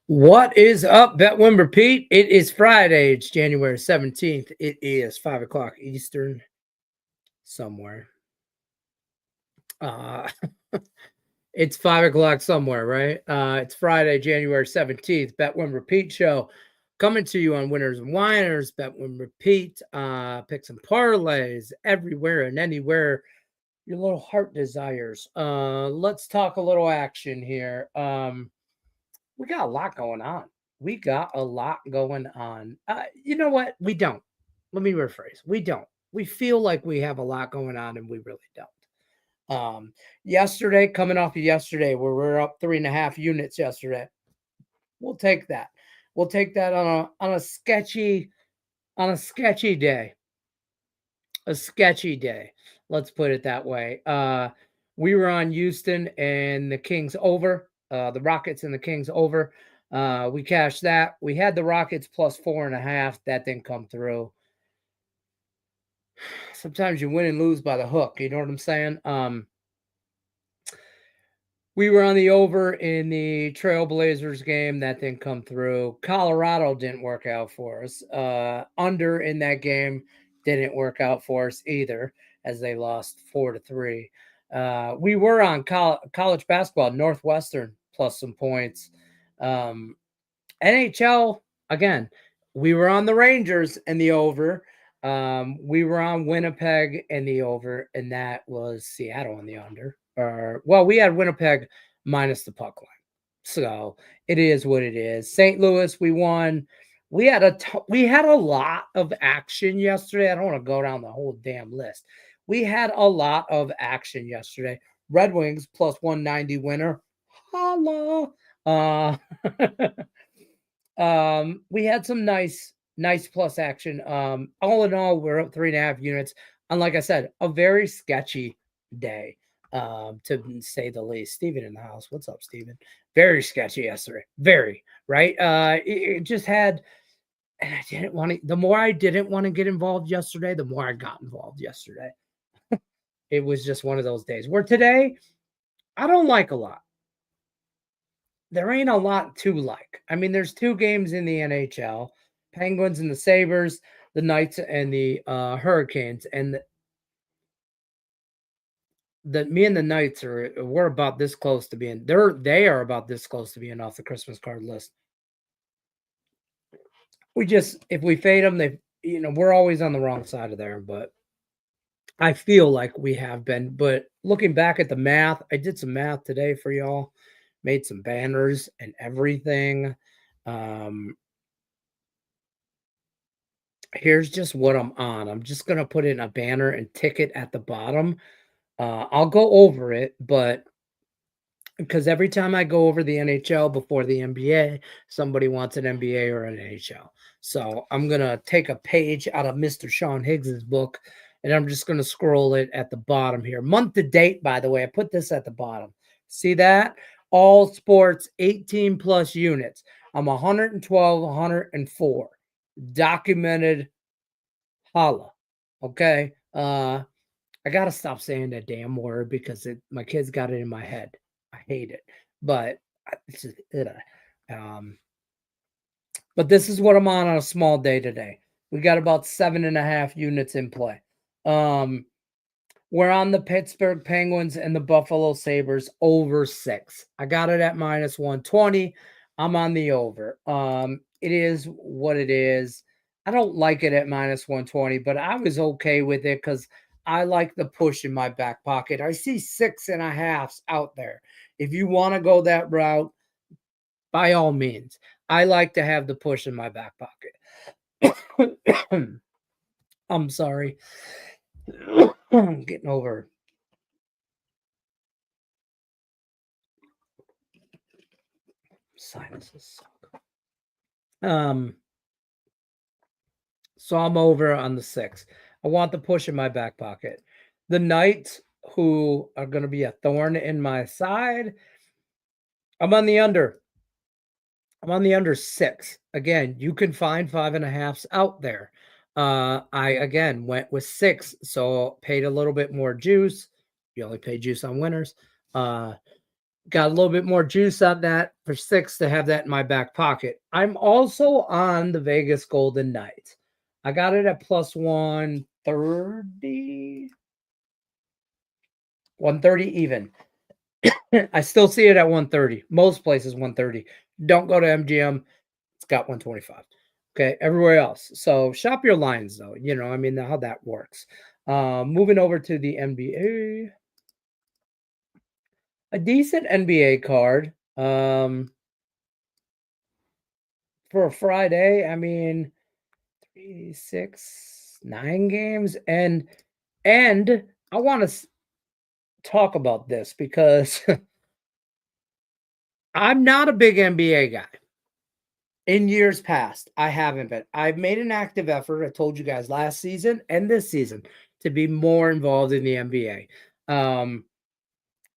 What is up, Bet Win Repeat? It is Friday. It's January 17th. It is 5 o'clock Eastern somewhere. Uh, it's 5 o'clock somewhere, right? It's Friday, January 17th. Bet Win Repeat show coming to you on Winners and Whiners. Bet Win Repeat. Picks and parlays everywhere and anywhere your little heart desires. Let's talk a little action here. We got a lot going on. We got a lot going on. You know what? We don't. Let me rephrase. We don't. We feel like we have a lot going on, and we really don't. Yesterday, coming off of yesterday, where we're up 3.5 units yesterday, we'll take that. We'll take that on a sketchy day. A sketchy day. Let's put it that way. We were on Houston and the Kings over. The Rockets and the Kings over. We cashed that. We had the Rockets plus 4.5. That didn't come through. Sometimes you win and lose by the hook. You know what I'm saying? We were on the over in the Trailblazers game. That didn't come through. Colorado didn't work out for us. Under in that game didn't work out for us either, as they lost 4-3. We were on college basketball, Northwestern plus some points. NHL, again, we were on the Rangers and the over. We were on Winnipeg and the over, and that was Seattle and the under. We had Winnipeg minus the puck line. So it is what it is. St. Louis, we won. We had a lot of action yesterday. I don't want to go down the whole damn list. We had a lot of action yesterday. Red Wings plus 190 winner. Holla. We had some nice plus action. All in all, we're up 3.5 units. And like I said, a very sketchy day, to say the least. Steven in the house. What's up, Steven? Very sketchy yesterday. Very, right? It just had, and I didn't want to, the more I didn't want to get involved yesterday, the more I got involved yesterday. It was just one of those days where today, I don't like a lot. There ain't a lot to like. I mean, there's 2 games in the NHL, Penguins and the Sabres, the Knights and the Hurricanes, and me and the Knights we're about this close to being they are about this close to being off the Christmas card list. If we fade them, we're always on the wrong side of there, but I feel like we have been. But looking back at the math, I did some math today for y'all. Made some banners and everything. Here's just what I'm on. I'm just going to put in a banner and ticket at the bottom. I'll go over it, but because every time I go over the NHL before the NBA, somebody wants an NBA or an NHL. So I'm going to take a page out of Mr. Sean Higgs's book, and I'm just going to scroll it at the bottom here. Month to date, by the way, I put this at the bottom. See that? All sports, 18 plus units. I'm 112, 104. Documented. Holla. Okay. I got to stop saying that damn word because my kids got it in my head. I hate it. But but this is what I'm on a small day today. We got about 7.5 units in play. We're on the Pittsburgh Penguins and the Buffalo Sabres over 6. I got it at minus 120. I'm on the over. It is what it is. I don't like it at minus 120, but I was okay with it because I like the push in my back pocket. I see 6.5s out there. If you want to go that route, by all means. I like to have the push in my back pocket. I'm sorry. I'm getting over. Sinuses suck. So I'm over on the 6. I want the push in my back pocket. The Knights, who are going to be a thorn in my side, I'm on the under. I'm on the under 6. Again, you can find 5.5s out there. I, again, went with 6, so paid a little bit more juice. You only pay juice on winners. Got a little bit more juice on that for 6 to have that in my back pocket. I'm also on the Vegas Golden Knights. I got it at plus 130. 130 even. I still see it at 130. Most places 130. Don't go to MGM. It's got 125. Okay, everywhere else. So shop your lines though. I mean how that works. Moving over to the NBA. A decent NBA card. For a Friday, I mean 3, 6, 9 games. And I want to talk about this because I'm not a big NBA guy. In years past, I haven't been. I've made an active effort. I told you guys last season and this season to be more involved in the NBA.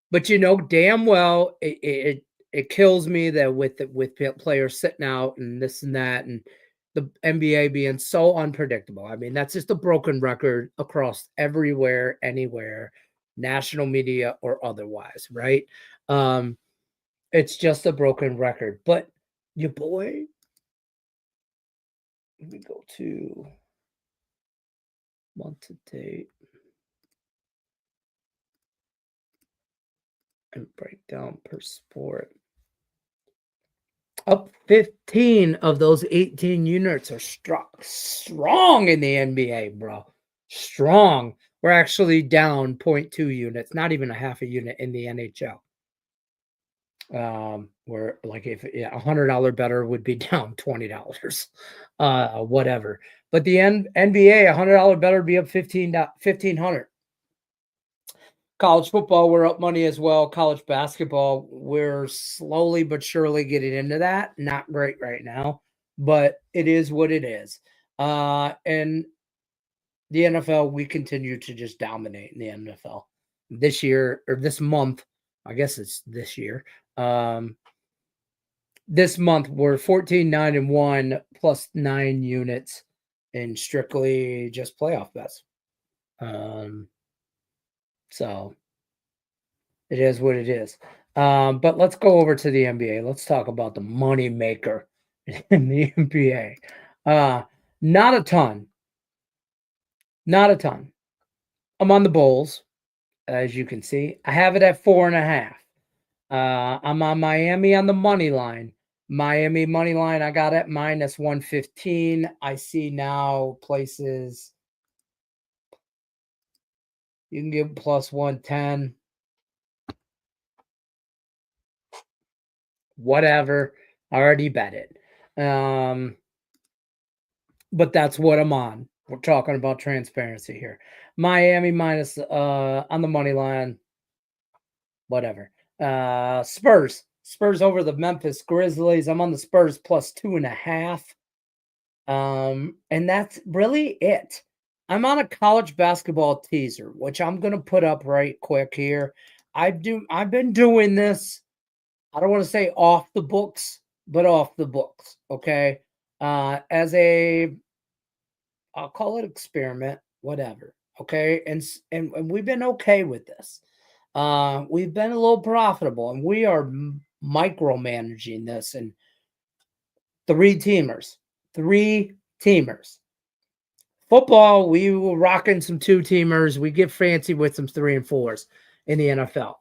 But damn well it kills me that with players sitting out and this and that and the NBA being so unpredictable. I mean, that's just a broken record across everywhere, anywhere, national media or otherwise, right? It's just a broken record. But your boy, let me go to month to date and break down per sport. Up 15 of those 18 units are strong in the NBA, bro. Strong. We're actually down 0.2 units, not even a half a unit in the NHL. Where like if $100 better would be down $20, whatever. But the NBA, $100 better would be up 1,500. College football, we're up money as well. College basketball, we're slowly but surely getting into that. Not great right now, but it is what it is. And the NFL, we continue to just dominate in the NFL. This year or this month, I guess it's this year. This month we're 14-9-1 plus 9 units in strictly just playoff bets. So it is what it is. But let's go over to the NBA. Let's talk about the money maker in the NBA. Not a ton. Not a ton. I'm on the Bulls, as you can see. I have it at 4.5. I'm on Miami on the money line. Miami money line, I got it minus 115. I see now places you can get plus 110. Whatever. I already bet it. But that's what I'm on. We're talking about transparency here. Miami minus on the money line. Whatever. Spurs over the Memphis Grizzlies. I'm on the Spurs plus 2.5. And that's really it. I'm on a college basketball teaser, which I'm gonna put up right quick here. I've been doing this. I don't want to say off the books, but off the books. Okay. As I'll call it experiment, whatever. Okay. And we've been okay with this. We've been a little profitable and we are micromanaging this and 3 teamers. Football, we were rocking some 2 teamers. We get fancy with some 3 and 4s in the NFL.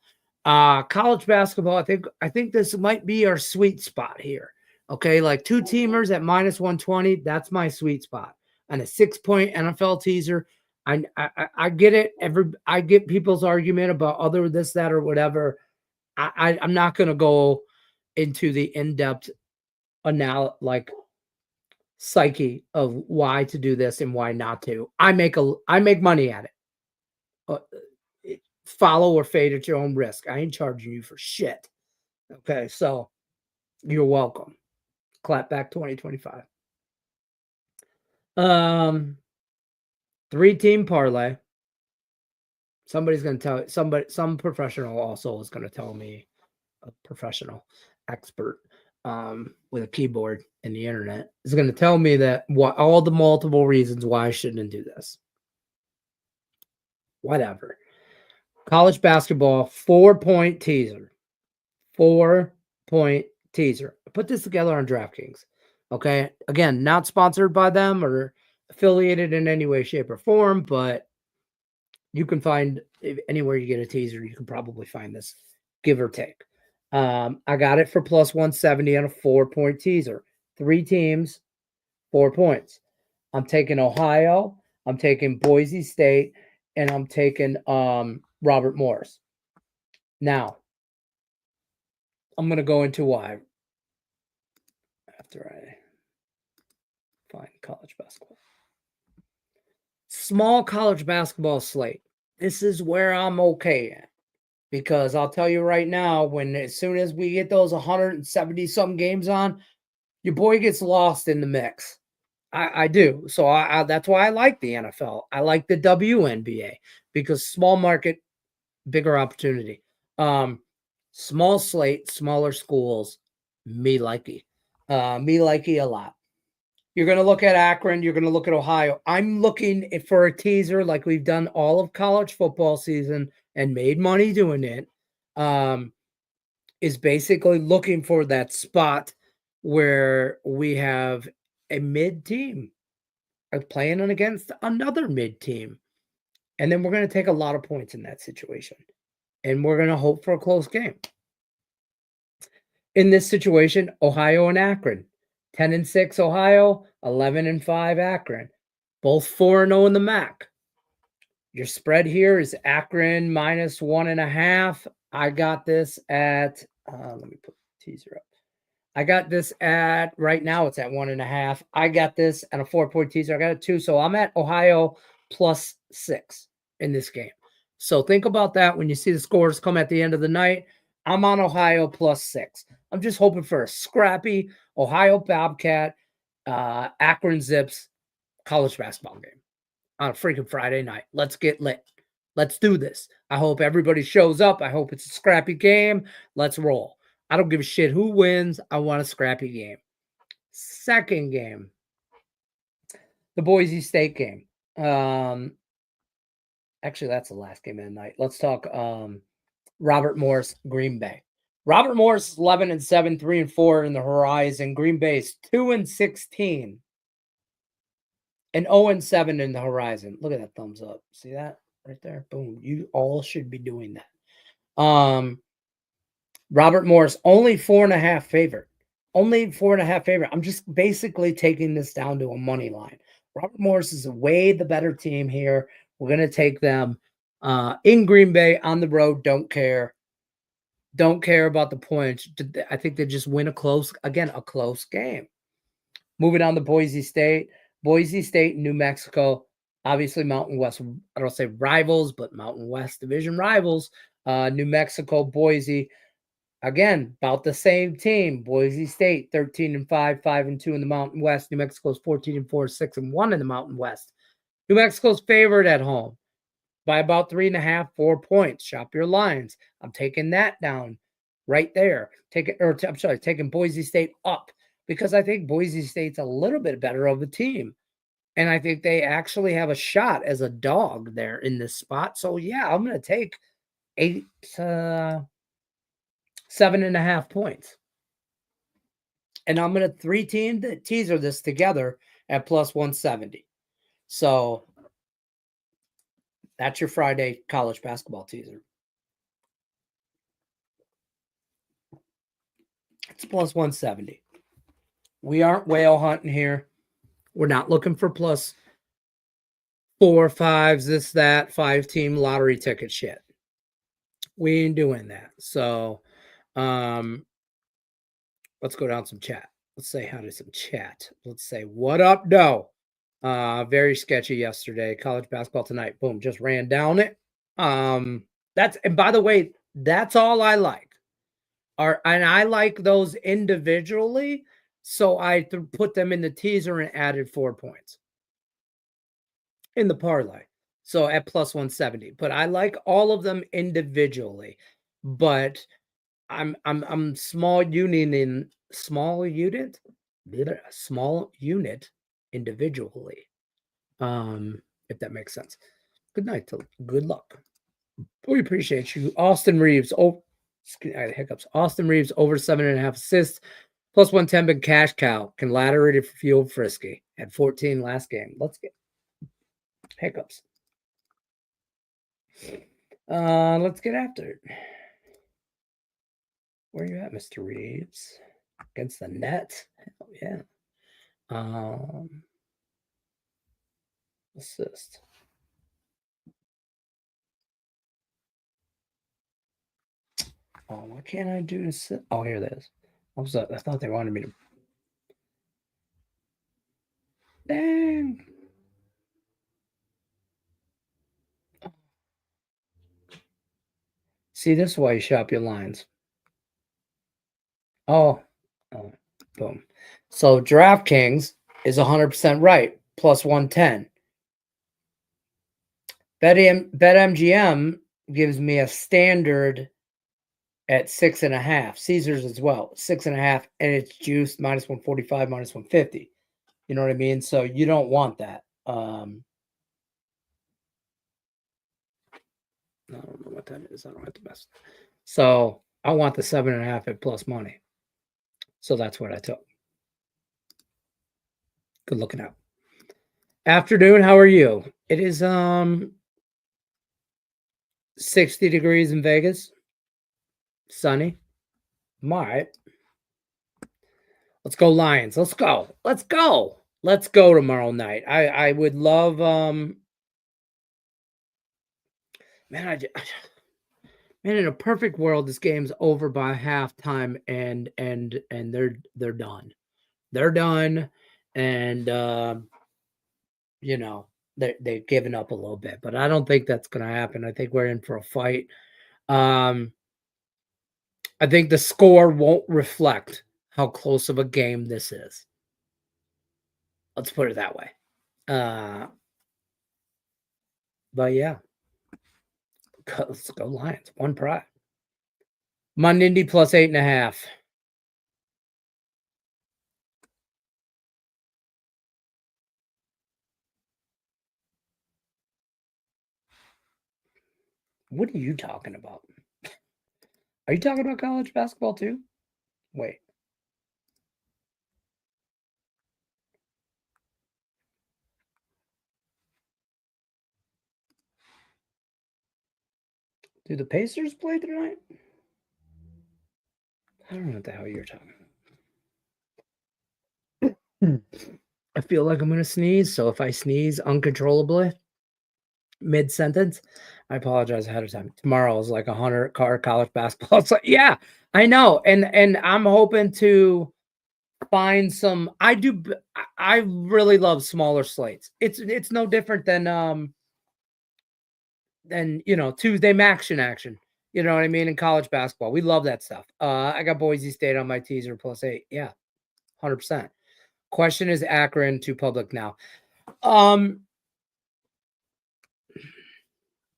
College basketball, I think this might be our sweet spot here. Okay, like 2 teamers at minus 120, that's my sweet spot. And a 6-point NFL teaser, I get it. I get people's argument about other this, that, or whatever. I'm not going to go into the in-depth psyche of why to do this and why not to. I make money at it. Follow or fade at your own risk. I ain't charging you for shit. Okay, so you're welcome. Clap back 2025. 3-team parlay. Somebody's going to tell some professional also is going to tell me, a professional expert with a keyboard and the internet is going to tell me that all the multiple reasons why I shouldn't do this. Whatever. College basketball 4-point teaser. 4-point teaser. I put this together on DraftKings. Okay. Again, not sponsored by them or affiliated in any way, shape, or form, but you can find anywhere you get a teaser, you can probably find this, give or take. I got it for plus 170 on a 4-point teaser. 3 teams, 4 points. I'm taking Ohio, I'm taking Boise State, and I'm taking Robert Morris. Now, I'm going to go into why after I find college basketball. Small college basketball slate. This is where I'm okay at. Because I'll tell you right now, as soon as we get those 170 some games on, your boy gets lost in the mix. I do. So that's why I like the NFL. I like the WNBA because small market, bigger opportunity. Small slate, smaller schools, me likey. Me likey a lot. You're going to look at Akron. You're going to look at Ohio. I'm looking for a teaser like we've done all of college football season and made money doing it. Is basically looking for that spot where we have a mid team playing against another mid team. And then we're going to take a lot of points in that situation. And we're going to hope for a close game. In this situation, Ohio and Akron. 10-6 Ohio, 11-5 Akron. Both 4-0 in the MAC. Your spread here is Akron minus 1.5. I got this at, let me put the teaser up. I got this at, right now it's at 1.5. I got this at a 4-point teaser. I got it 2. So I'm at Ohio plus 6 in this game. So think about that when you see the scores come at the end of the night. I'm on Ohio plus 6. I'm just hoping for a scrappy Ohio Bobcat, Akron Zips college basketball game on a freaking Friday night. Let's get lit. Let's do this. I hope everybody shows up. I hope it's a scrappy game. Let's roll. I don't give a shit who wins. I want a scrappy game. Second game, the Boise State game. Actually, that's the last game of the night. Let's talk Robert Morris, Green Bay. Robert Morris, 11-7, 3-4 in the horizon. Green Bay's 2-16 and 0-7 in the horizon. Look at that thumbs up. See that right there? Boom. You all should be doing that. Robert Morris, only 4.5 favorite. Only 4.5 favorite. I'm just basically taking this down to a money line. Robert Morris is way the better team here. We're going to take them in Green Bay on the road. Don't care. Don't care about the points. I think they just win a close game. Moving on to Boise State. Boise State, New Mexico. Obviously, Mountain West, I don't say rivals, but Mountain West division rivals. New Mexico, Boise. Again, about the same team. Boise State, 13-5, 5-2 in the Mountain West. New Mexico's 14-4, 6-1 in the Mountain West. New Mexico's favored at home by about 3.5, 4 points. Shop your lines. I'm taking that down right there. Taking Boise State up because I think Boise State's a little bit better of a team. And I think they actually have a shot as a dog there in this spot. So, yeah, I'm going to take 7.5 points. And I'm going to 3-team the teaser this together at plus 170. So that's your Friday college basketball teaser. It's plus 170. We aren't whale hunting here. We're not looking for plus 4, 5s, this, that, 5-team lottery ticket shit. We ain't doing that. So let's go down some chat. Let's say hi to some chat. Let's say, what up, Doe? Very sketchy yesterday. College basketball tonight. Boom, just ran down it. And by the way, that's all I like. And I like those individually. So I put them in the teaser and added 4 points in the parlay. So at plus 170. But I like all of them individually. But I'm small unit individually. If that makes sense. Good night. Good luck. We appreciate you. Austin Reeves. I had hiccups. Austin Reeves over 7.5 assists. Plus 110 big cash cow. Can ladder it if you feel frisky. Had 14 last game. Let's get hiccups. Let's get after it. Where you at, Mr. Reeves? Against the net? Hell yeah. Assist. Oh, why can't I do this? Oh, here it is. I thought they wanted me to. Dang. See, this is why you shop your lines. Oh, boom. So DraftKings is 100% right. Plus 110. BetMGM gives me a standard at 6.5. Caesars as well, 6.5, and it's juiced minus 145, minus 150. You know what I mean? So you don't want that. I don't know what that is. I don't have to mess. So I want the 7.5 at plus money. So that's what I took. Good looking out. Afternoon, how are you? It is 60 degrees in Vegas. Sunny. I'm all right. Let's go Lions. Let's go. Let's go. Let's go tomorrow night. I would love man, man, in a perfect world, this game's over by halftime and they're done. They're done, and you know, they've given up a little bit, but I don't think that's gonna happen. I think we're in for a fight. I think the score won't reflect how close of a game this is. Let's put it that way. But yeah, let's go Lions. One pride. Indy plus 8.5. What are you talking about? Are you talking about college basketball too? Wait. Do the Pacers play tonight? I don't know what the hell you're talking about. I feel like I'm going to sneeze, so if I sneeze uncontrollably mid-sentence, I apologize ahead of time. Tomorrow is like 100 college basketball. It's like, yeah, I know. And I'm hoping to find some. I really love smaller slates. It's no different than Tuesday action. You know what I mean? In college basketball, we love that stuff. I got Boise State on my teaser plus 8. Yeah, 100%. Question is Akron to public now.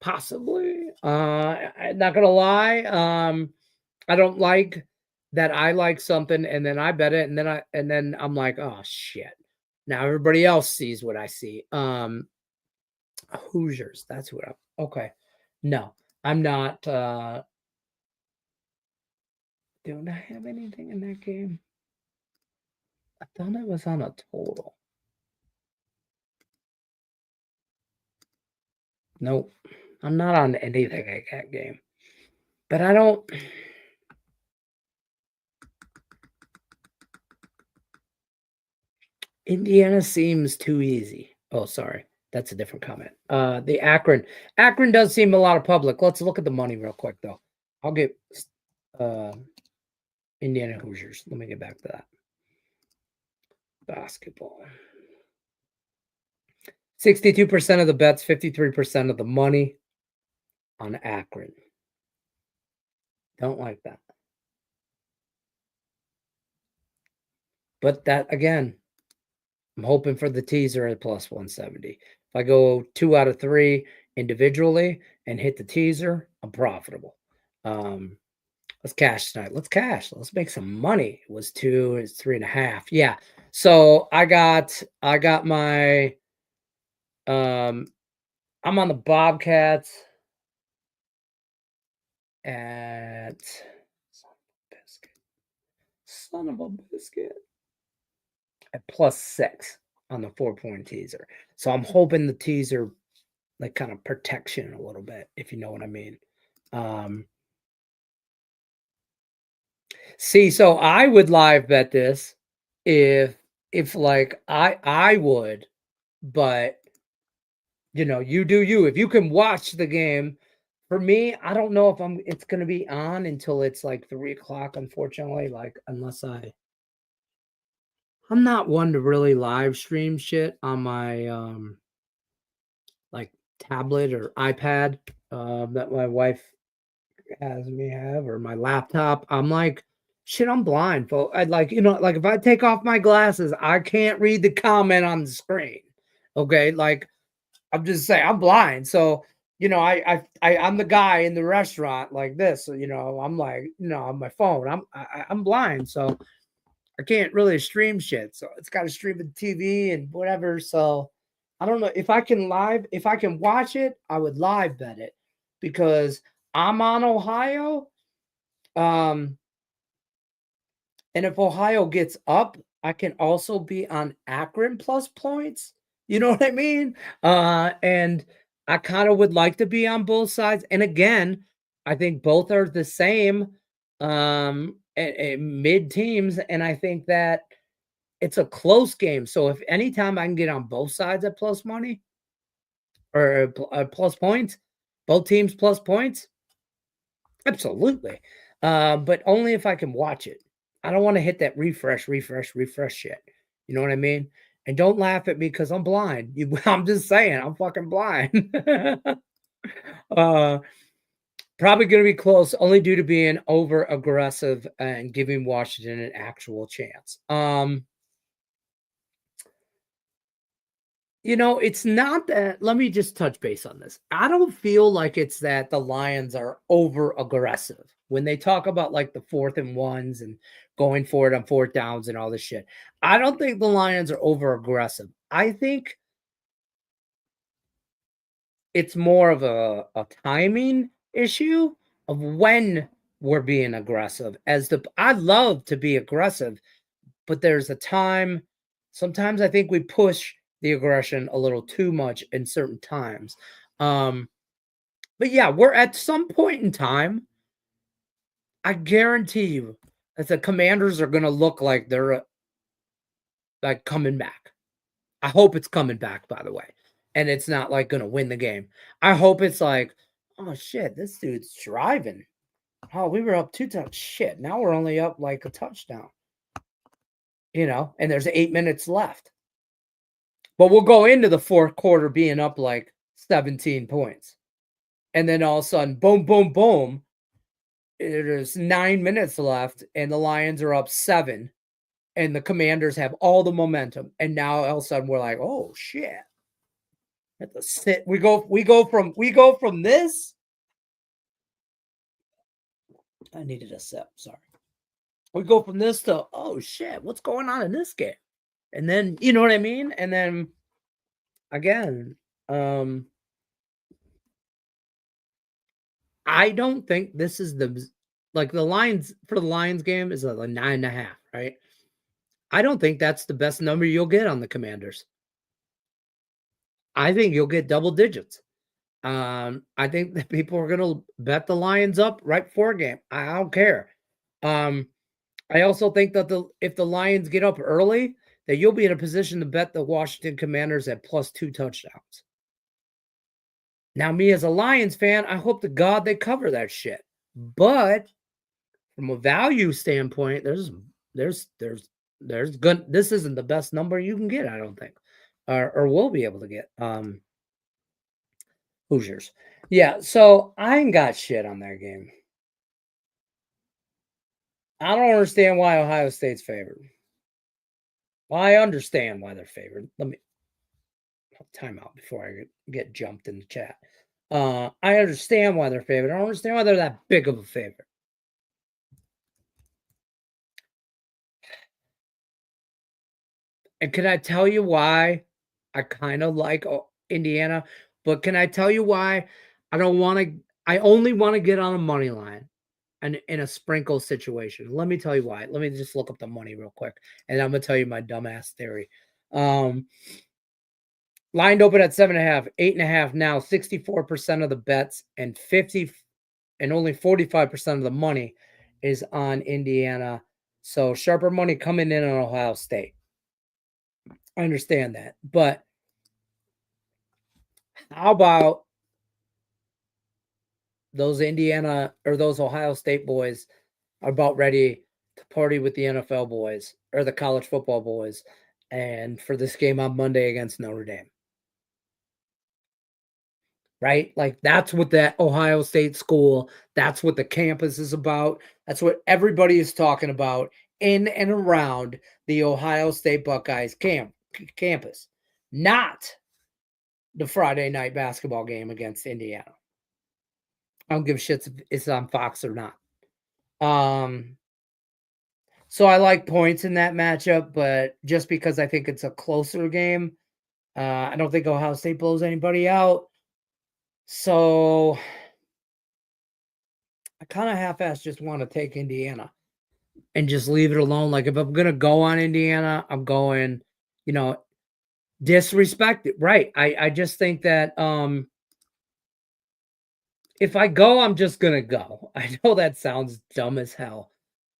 Possibly. I'm not gonna lie. I don't like that I like something and then I bet it and then I'm like, oh shit. Now everybody else sees what I see. Hoosiers. That's what I'm okay. No, I'm not don't I have anything in that game? I thought it was on a total. Nope. I'm not on anything like that game. But I don't. Indiana seems too easy. Oh, sorry. That's a different comment. The Akron. Akron does seem a lot of public. Let's look at the money real quick, though. I'll get Indiana Hoosiers. Let me get back to that. Basketball. 62% of the bets, 53% of the money on Akron. Don't like that. But that, again, I'm hoping for the teaser at plus 170. If I go 2 out of 3 individually and hit the teaser, I'm profitable. Let's cash tonight. Let's cash. Let's make some money. It was 2, it's 3.5. Yeah. So I got my I'm on the Bobcats at son of a biscuit. At +6 on the 4-point teaser. So I'm hoping the teaser, like, kind of protection a little bit, if you know what I mean. Um, see, so I would live bet this if like I would, but you do you. If you can watch the game, for me, I don't know if it's gonna be on until it's like 3 o'clock, unfortunately. Like, unless I'm not one to really live stream shit on my like tablet or iPad that my wife has me have, or my laptop. I'm like, shit, I'm blind, folks. I'd like, like if I take off my glasses, I can't read the comment on the screen. Okay, like I'm just saying, I'm blind. So, I'm the guy in the restaurant like this. So, I'm like, on my phone. I'm blind, so I can't really stream shit. So it's got to stream the TV and whatever. So I don't know if I can watch it, I would live bet it because I'm on Ohio. Um, and if Ohio gets up, I can also be on Akron plus points. You know what I mean? And I kind of would like to be on both sides. And again, I think both are the same mid teams. And I think that it's a close game. So if anytime I can get on both sides at plus money or plus points, both teams plus points, absolutely. But only if I can watch it. I don't want to hit that refresh shit. You know what I mean? And don't laugh at me because I'm blind. I'm just saying, I'm fucking blind. uh, Probably going to be close, only due to being over aggressive and giving Washington an actual chance. It's not that. Let me just touch base on this. I don't feel like it's that the Lions are over aggressive when they talk about like the 4th and 1s and going for it on 4th downs and all this shit. I don't think the Lions are over aggressive. I think it's more of a timing issue of when we're being aggressive. I love to be aggressive, but there's a time. Sometimes I think we push the aggression a little too much in certain times. But yeah, we're at some point in time. I guarantee you that the Commanders are going to look like they're like coming back. I hope it's coming back, by the way, and it's not like going to win the game. I hope it's like, oh shit, this dude's driving. Oh, we were up 2 touchdowns. Shit, now we're only up like a touchdown. And there's 8 minutes left. But we'll go into the 4th quarter being up like 17 points. And then all of a sudden, boom, boom, boom. There's 9 minutes left, and the Lions are up 7, and the Commanders have all the momentum. And now all of a sudden we're like, oh shit. At the sit. We go from this. I needed a sip, sorry. We go from this to, oh shit, what's going on in this game? And then, you know what I mean? And then again, I don't think this is the Lions for the Lions game is like 9.5, right? I don't think that's the best number you'll get on the Commanders. I think you'll get double digits. I think that people are gonna bet the Lions up right before a game. I don't care. I also think that if the Lions get up early, that you'll be in a position to bet the Washington Commanders at +2 touchdowns. Now, me as a Lions fan, I hope to God they cover that shit. But from a value standpoint, there's good. This isn't the best number you can get, I don't think, or will be able to get. Hoosiers, yeah. So I ain't got shit on that game. I don't understand why Ohio State's favored. Well, I understand why they're favored. Let me time out before I get jumped in the chat. I understand why they're favored. I don't understand why they're that big of a favorite. And can I tell you why I kind of like Indiana? But can I tell you why I don't want to? I only want to get on a money line in a sprinkle situation. Let me tell you why. Let me just look up the money real quick, and I'm gonna tell you my dumbass theory. Lined open at 7.5, 8.5 now, 64% of the bets and 50 and only 45% of the money is on Indiana. So sharper money coming in on Ohio State. I understand that. But how about those Indiana or those Ohio State boys are about ready to party with the NFL boys or the college football boys and for this game on Monday against Notre Dame? Right? Like that's what that Ohio State school, that's what the campus is about. That's what everybody is talking about in and around the Ohio State Buckeyes campus, not the Friday night basketball game against Indiana. I don't give a shit if it's on Fox or not. So I like points in that matchup, but just because I think it's a closer game, I don't think Ohio State blows anybody out. So I kind of half-ass just want to take Indiana and just leave it alone. Like if I'm gonna go on Indiana, I'm going, you know, disrespect it. Right. I just think that if I go, I'm just gonna go. I know that sounds dumb as hell,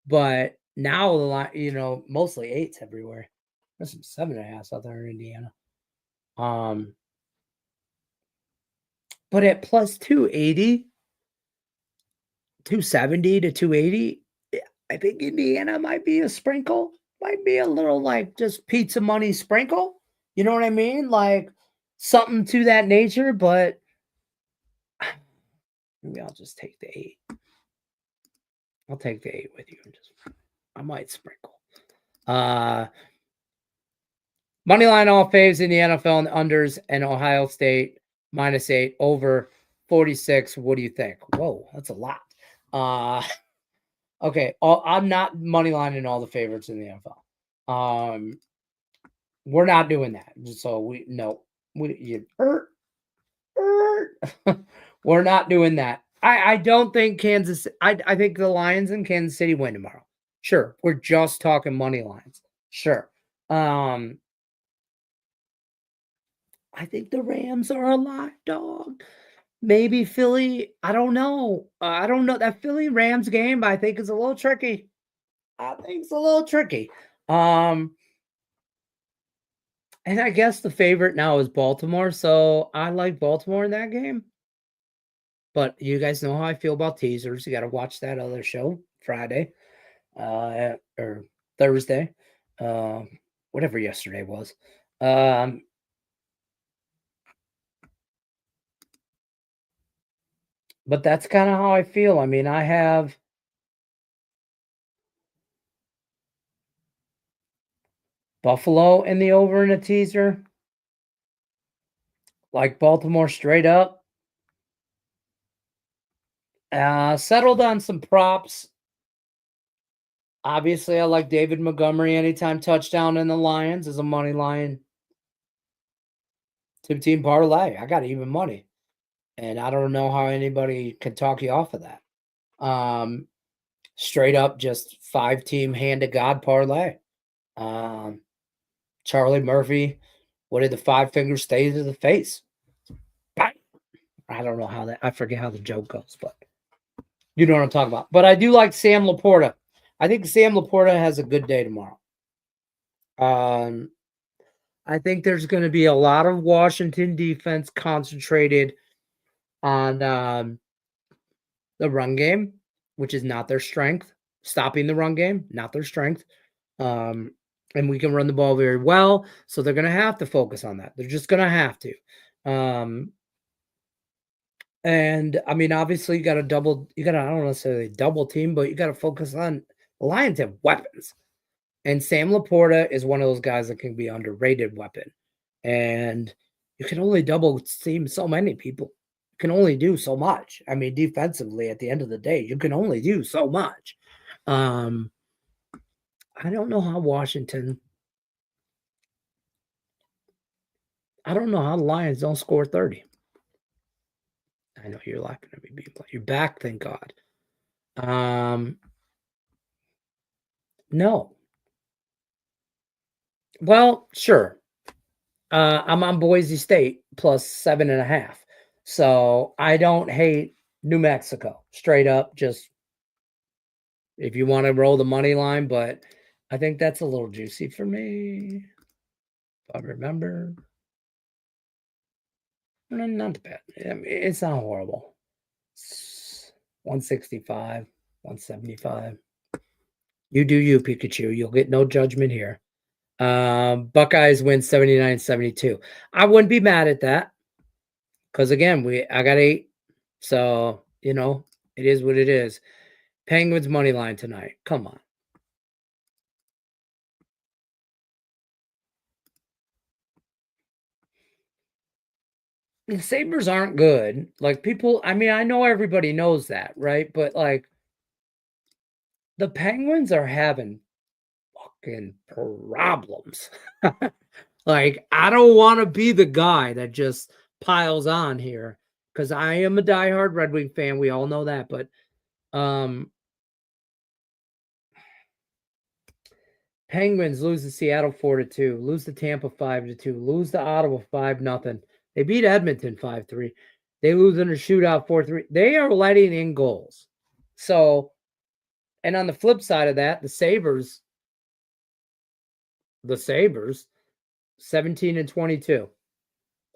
but now the line, mostly eights everywhere. There's some 7.5s out there in Indiana. But at plus 280, 270 to 280, I think Indiana might be a sprinkle, might be a little like just pizza money sprinkle. You know what I mean? Like something to that nature, but maybe I'll just take the 8. I'll take the 8 with you and I might sprinkle. Money line all faves in the NFL and unders and Ohio State -8 over 46. What do you think? Whoa, that's a lot. Okay, I'm not money lining all the favorites in the NFL. We're not doing that. So we're not doing that. I don't think Kansas. I think the Lions and Kansas City win tomorrow. Sure, we're just talking money lines. Sure. I think the Rams are a lot, dog. Maybe Philly. I don't know. I don't know. That Philly Rams game, I think, is a little tricky. I think it's a little tricky. And I guess the favorite now is Baltimore. So I like Baltimore in that game. But you guys know how I feel about teasers. You got to watch that other show Friday or Thursday, whatever yesterday was. But that's kind of how I feel. I mean, I have Buffalo in the over in a teaser, like Baltimore straight up. Settled on some props. Obviously, I like David Montgomery anytime touchdown in the Lions as a money line. Two-team parlay. I got even money. And I don't know how anybody can talk you off of that. Straight up, just 5-team hand to God parlay. Charlie Murphy, what did the 5 fingers stay to the face? I don't know how that, I forget how the joke goes, but you know what I'm talking about. But I do like Sam Laporta. I think Sam Laporta has a good day tomorrow. I think there's going to be a lot of Washington defense concentrated on the run game, which is not their strength. Stopping the run game, not their strength. And we can run the ball very well. So they're going to have to focus on that. They're just going to have to. And I mean, obviously, I don't necessarily double team, but you got to focus on the Lions have weapons. And Sam Laporta is one of those guys that can be underrated weapon. And you can only double team so many people. You can only do so much. I mean, defensively, at the end of the day, you can only do so much. I don't know how the Lions don't score 30. I know you're laughing at me being you're back, thank God. No. Well, sure. I'm on Boise State plus 7.5. So I don't hate New Mexico. Straight up, just if you want to roll the money line, but I think that's a little juicy for me. If I remember. Not bad. I mean, it's not horrible. 165, 175. You do you, Pikachu. You'll get no judgment here. Buckeyes win 79-72. I wouldn't be mad at that because again, I got 8. So, it is what it is. Penguins money line tonight. Come on. The Sabres aren't good. Like people, I mean, I know everybody knows that, right? But like the Penguins are having fucking problems. Like, I don't want to be the guy that just piles on here because I am a diehard Red Wing fan. We all know that, but Penguins lose to Seattle 4-2, lose to Tampa 5-2, lose to Ottawa 5-0. They beat Edmonton 5-3. They lose in a shootout 4-3. They are letting in goals. So, and on the flip side of that, the Sabres 17-22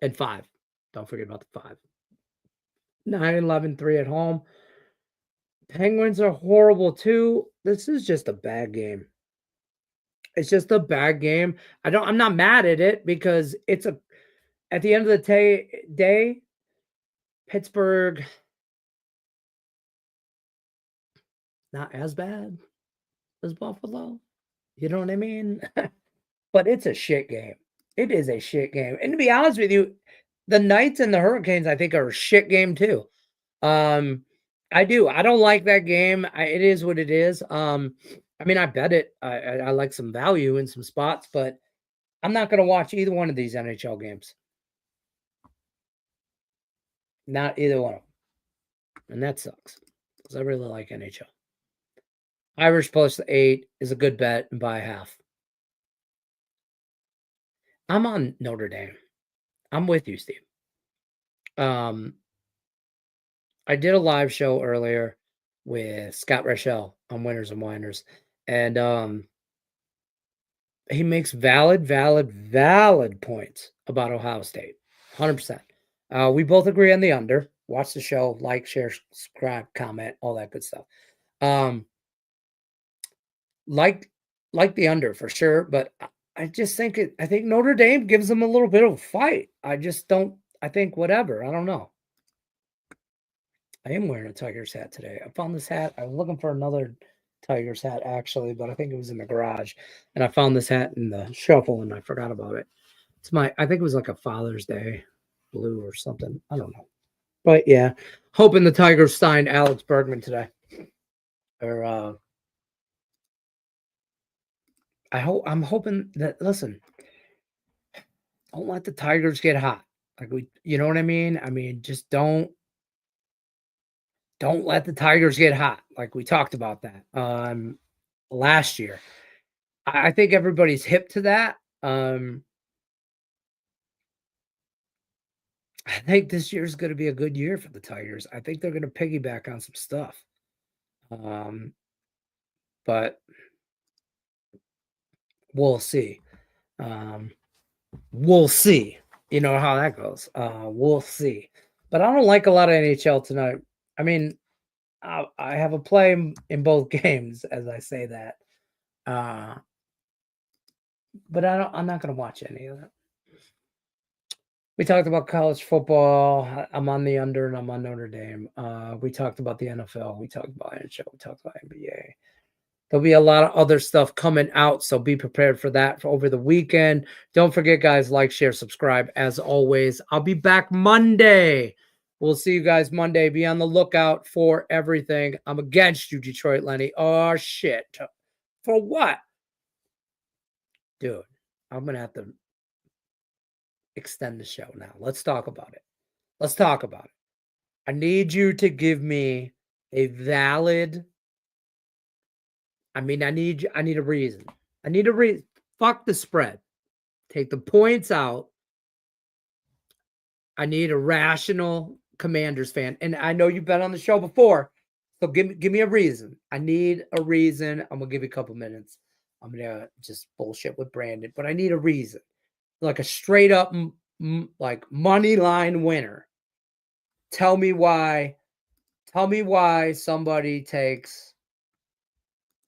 and 5. Don't forget about the 5. 9-11-3 at home. Penguins are horrible too. This is just a bad game. It's just a bad game. I'm not mad at it because at the end of the day, Pittsburgh not as bad as Buffalo. You know what I mean? But it's a shit game. It is a shit game. And to be honest with you, the Knights and the Hurricanes, I think, are a shit game too. I do. I don't like that game. It is what it is. I mean, I bet it. I like some value in some spots, but I'm not going to watch either one of these NHL games. Not either one of them. And that sucks because I really like NHL. Irish plus 8 is a good bet and buy half. I'm on Notre Dame. I'm with you, Steve. I did a live show earlier with Scott Rochelle on Winners and Winers, and he makes valid points about Ohio State. 100%. We both agree on the under. Watch the show, like, share, subscribe, comment, all that good stuff. Like the under for sure, but I just think I think Notre Dame gives them a little bit of a fight. I think whatever. I don't know. I am wearing a Tigers hat today. I found this hat. I was looking for another Tigers hat actually, but I think it was in the garage. And I found this hat in the shuffle and I forgot about it. I think it was like a Father's Day blue or something. I don't know. But yeah, hoping the Tigers signed Alex Bergman today. Or I'm hoping that listen, don't let the Tigers get hot. Like you know what I mean? I mean, just don't let the Tigers get hot. Like we talked about that last year. I think everybody's hip to that. I think this year is going to be a good year for the Tigers. I think they're going to piggyback on some stuff. But we'll see. We'll see. You know how that goes. We'll see. But I don't like a lot of NHL tonight. I mean, I have a play in both games, as I say that. But I'm not going to watch any of that. We talked about college football. I'm on the under and I'm on Notre Dame. We talked about the NFL. We talked about NHL. We talked about NBA. There'll be a lot of other stuff coming out, so be prepared for that for over the weekend. Don't forget, guys, like, share, subscribe. As always, I'll be back Monday. We'll see you guys Monday. Be on the lookout for everything. I'm against you, Detroit Lenny. Oh, shit. For what? Dude, I'm going to have to extend the show now. Let's talk about it. I need you to give me a valid I mean, I need a reason. I need a reason. Fuck the spread. Take the points out. I need a rational Commanders fan. And I know you've been on the show before. So give me a reason. I need a reason. I'm gonna give you a couple minutes. I'm gonna just bullshit with Brandon, but I need a reason. Like a straight up like money line winner. Tell me why. Tell me why somebody takes.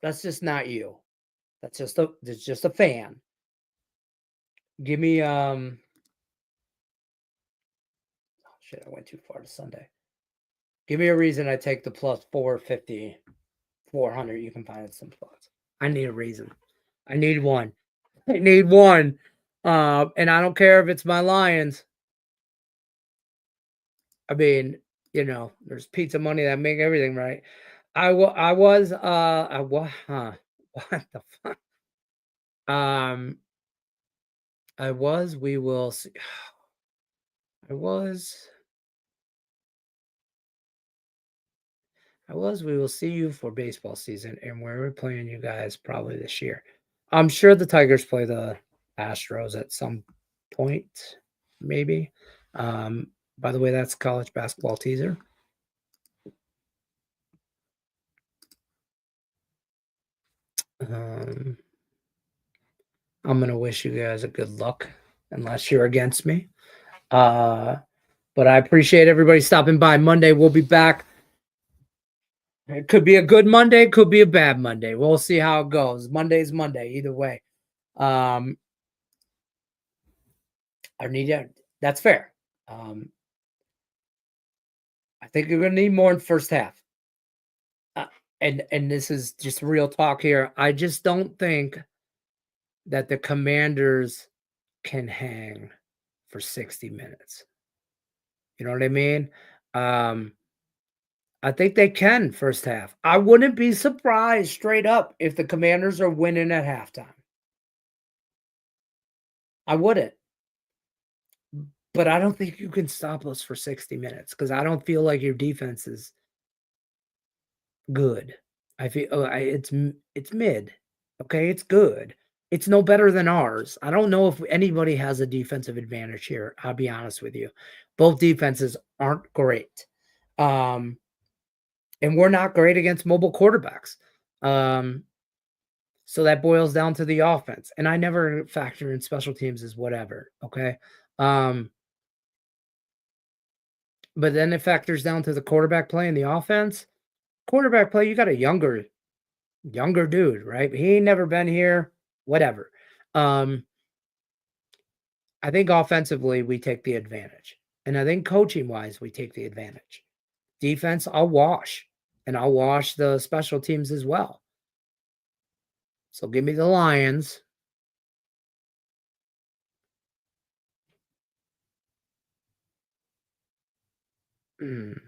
That's just not you. That's just a fan. Give me oh shit, I went too far to Sunday. Give me a reason I take the plus 450, 400. You can find it some spots. I need a reason. I need one. I need one. And I don't care if it's my Lions. I mean, there's pizza money that make everything right. What the fuck? We will see. We will see you for baseball season, and we're playing you guys probably this year. I'm sure the Tigers play the Astros at some point, maybe. By the way, that's college basketball teaser. I'm gonna wish you guys a good luck, unless you're against me. But I appreciate everybody stopping by. Monday we'll be back. It could be a good Monday, could be a bad Monday. We'll see how it goes. Monday's Monday, either way. I need that. That's fair. I think you're gonna need more in first half. And this is just real talk here. I just don't think that the Commanders can hang for 60 minutes. You know what I mean? I think they can first half. I wouldn't be surprised straight up if the Commanders are winning at halftime. I wouldn't. But I don't think you can stop us for 60 minutes because I don't feel like your defense is good. I feel it's mid. Okay, it's good. It's no better than ours. I don't know if anybody has a defensive advantage here. I'll be honest with you. Both defenses aren't great. And we're not great against mobile quarterbacks. So that boils down to the offense. And I never factor in special teams as whatever. Okay. But then it factors down to the quarterback play and the offense. Quarterback play, you got a younger dude, right? He ain't never been here, whatever. I think offensively we take the advantage. And I think coaching wise, we take the advantage. Defense, I'll wash. And I'll wash the special teams as well. So give me the Lions. Mm.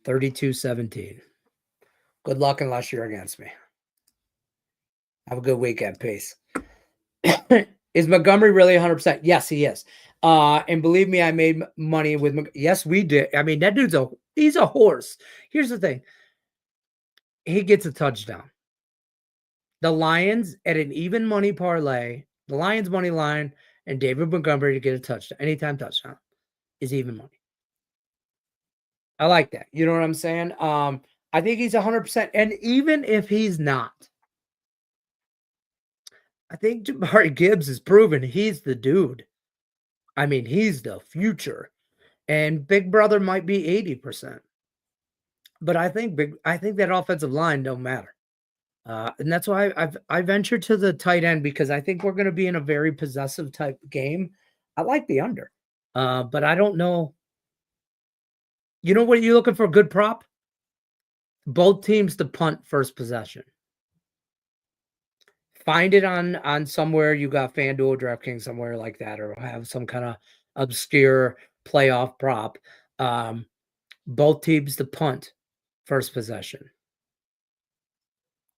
32-17. Good luck unless you're against me. Have a good weekend. Peace. Is Montgomery really 100%? Yes, he is. And believe me, I made money with yes, we did. I mean, that dude's he's a horse. Here's the thing. He gets a touchdown. The Lions at an even money parlay, the Lions money line and David Montgomery to get a touchdown, anytime touchdown is even money. I like that. You know what I'm saying? I think he's 100%. And even if he's not, I think Jabari Gibbs has proven he's the dude. I mean, he's the future. And Big Brother might be 80%. But I think that offensive line don't matter. And that's why I ventured to the tight end because I think we're going to be in a very possessive type game. I like the under. But I don't know. You know what you're looking for? A good prop? Both teams to punt first possession. Find it on somewhere you got FanDuel, DraftKings, somewhere like that, or have some kind of obscure playoff prop. Both teams to punt first possession.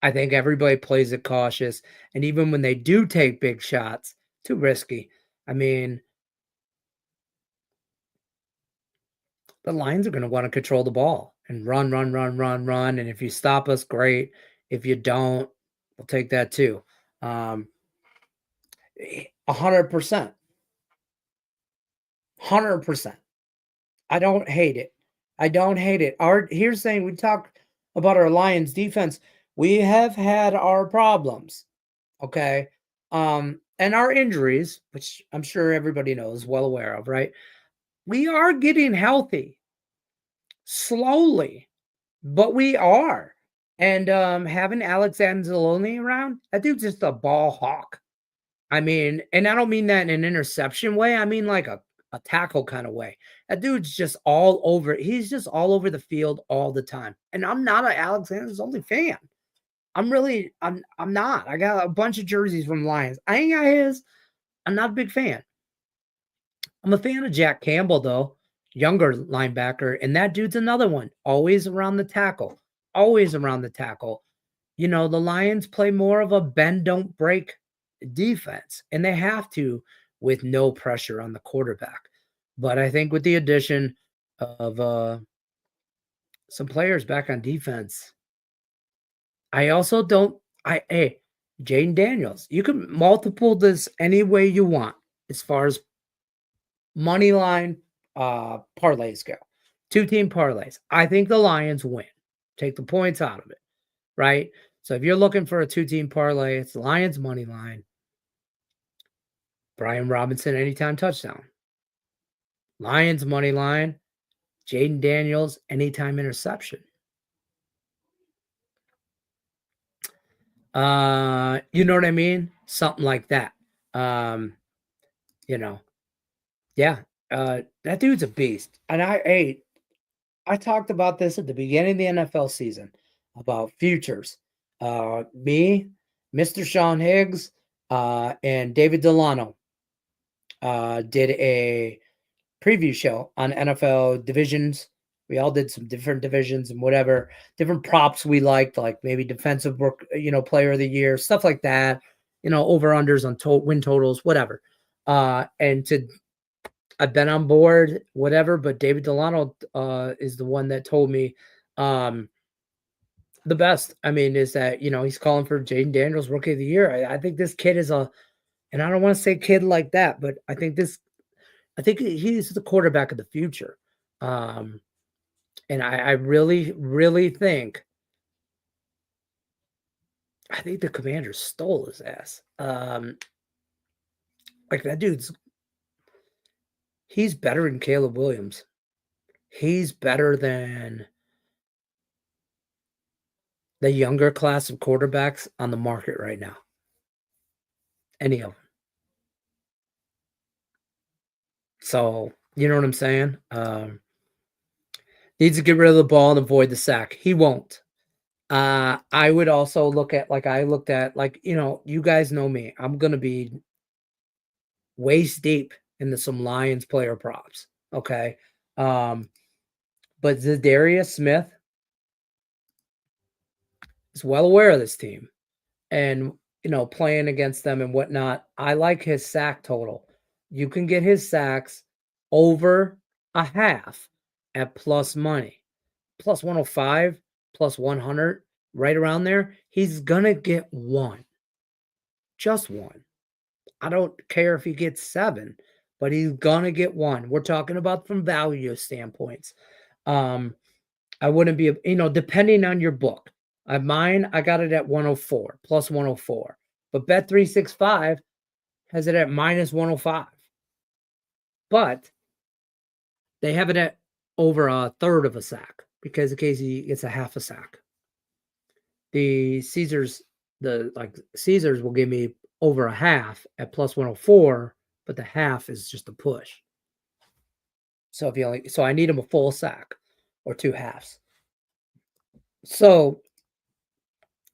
I think everybody plays it cautious, and even when they do take big shots, too risky. I mean, the Lions are gonna wanna control the ball and run, run, run, run, run, and if you stop us, great. If you don't, we'll take that too. 100%. 100%. I don't hate it. I don't hate it. Here's the thing, we talk about our Lions defense. We have had our problems, okay? And our injuries, which I'm sure everybody knows, well aware of, right? We are getting healthy slowly, but we are. And having Alex Anzalone around, that dude's just a ball hawk. I mean, and I don't mean that in an interception way. I mean like a tackle kind of way. That dude's just all over. He's just all over the field all the time. And I'm not an Alexander's only fan. I'm not. I got a bunch of jerseys from Lions. I ain't got his. I'm not a big fan. I'm a fan of Jack Campbell, though, younger linebacker. And that dude's another one. Always around the tackle. Always around the tackle. You know, the Lions play more of a bend, don't break defense, and they have to with no pressure on the quarterback. But I think with the addition of some players back on defense, I also don't. Hey, Jaden Daniels, you can multiple this any way you want as far as money line parlays go. 2-team parlays. I think the Lions win. Take the points out of it, right? So if you're looking for a 2-team parlay, it's Lions money line. Brian Robinson anytime touchdown. Lions money line. Jaden Daniels anytime interception. You know what I mean? Something like that. You know, yeah. That dude's a beast. And I talked about this at the beginning of the NFL season about futures. Me, Mr. Sean Higgs, and David Delano did a preview show on NFL divisions. We all did some different divisions and whatever, different props we liked, like maybe defensive work, player of the year, stuff like that, over unders on win totals, whatever. And I've been on board, whatever, but David Delano is the one that told me the best. I mean, is that, he's calling for Jaden Daniels rookie of the year. I think this kid is and I don't want to say kid like that, but I think he's the quarterback of the future. And I really, really think the Commanders stole his ass. Like that he's better than Caleb Williams. He's better than the younger class of quarterbacks on the market right now. Any of them. So, you know what I'm saying? Needs to get rid of the ball and avoid the sack. He won't. I would also look at, I looked at, you guys know me. I'm going to be waist deep into some Lions player props. Okay. But Zadarius Smith is well aware of this team and, playing against them and whatnot. I like his sack total. You can get his sacks over a half at plus money, plus 105, plus 100, right around there. He's going to get one, just one. I don't care if he gets 7, but he's going to get one. We're talking about from value standpoints. I wouldn't be, depending on your book. Mine, I got it at 104, plus 104. But Bet365 has it at minus 105. But they have it at over a third of a sack because in case he gets a half a sack. The Caesars will give me over a half at plus 104, but the half is just a push. So I need him a full sack or 2 halves. So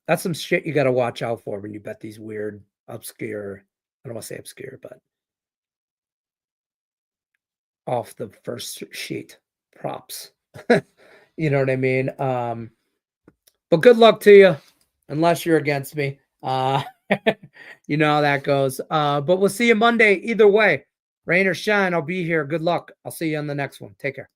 that's some shit you got to watch out for when you bet these weird, obscure, I don't want to say obscure, but off the first sheet props. You know what I mean? But good luck to you. unless you're against me. You know how that goes. But we'll see you Monday either way. Rain or shine, I'll be here. Good luck. I'll see you on the next one. Take care.